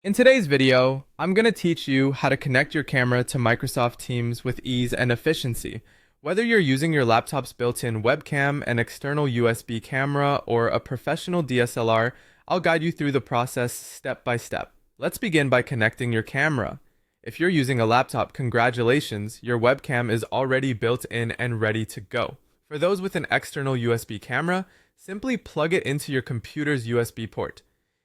In today's video, I'm going to teach you how to connect your camera to Microsoft Teams with ease and efficiency. Whether you're using your laptop's built-in webcam, an external USB camera, or a professional DSLR, I'll guide you through the process step by step. Let's begin by connecting your camera. If you're using a laptop, congratulations, your webcam is already built in and ready to go. For those with an external USB camera, simply plug it into your computer's USB port.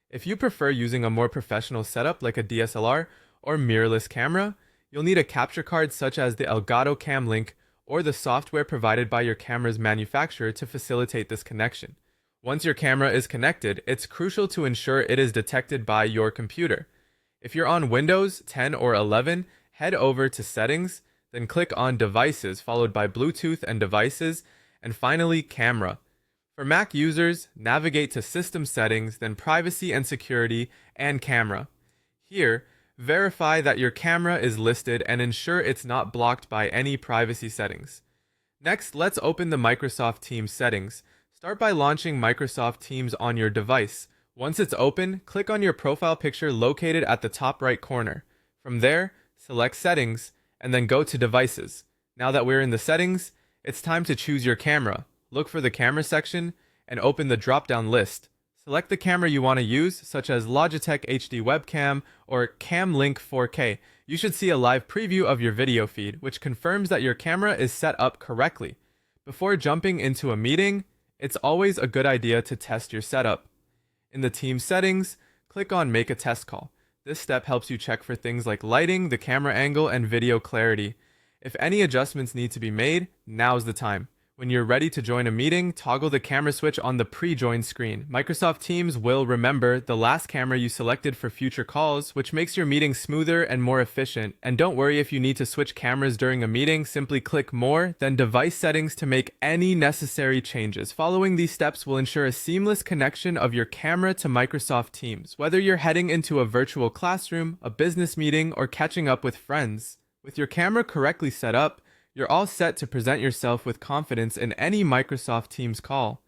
If you prefer using a more professional setup like a DSLR or mirrorless camera, you'll need a capture card such as the Elgato Cam Link or the software provided by your camera's manufacturer to facilitate this connection. Once your camera is connected, it's crucial to ensure it is detected by your computer. If you're on Windows 10 or 11, head over to Settings, then click on Devices followed by Bluetooth and Devices, and finally Camera. For Mac users, navigate to System Settings, then Privacy and Security, and Camera. Here, verify that your camera is listed and ensure it's not blocked by any privacy settings. Next, let's open the Microsoft Teams settings. Start by launching Microsoft Teams on your device. Once it's open, click on your profile picture located at the top right corner. From there, select Settings, and then go to Devices. Now that we're in the settings, it's time to choose your camera. Look for the camera section and open the drop-down list. Select the camera you want to use, such as Logitech HD webcam or CamLink 4K. You should see a live preview of your video feed, which confirms that your camera is set up correctly. Before jumping into a meeting, it's always a good idea to test your setup. In the team settings, click on Make a Test Call. This step helps you check for things like lighting, the camera angle, and video clarity. If any adjustments need to be made, now's the time. When you're ready to join a meeting, toggle the camera switch on the pre-join screen. Microsoft Teams will remember the last camera you selected for future calls, which makes your meeting smoother and more efficient. And don't worry if you need to switch cameras during a meeting, simply click More, then Device Settings to make any necessary changes. Following these steps will ensure a seamless connection of your camera to Microsoft Teams, whether you're heading into a virtual classroom, a business meeting, or catching up with friends. With your camera correctly set up, you're all set to present yourself with confidence in any Microsoft Teams call.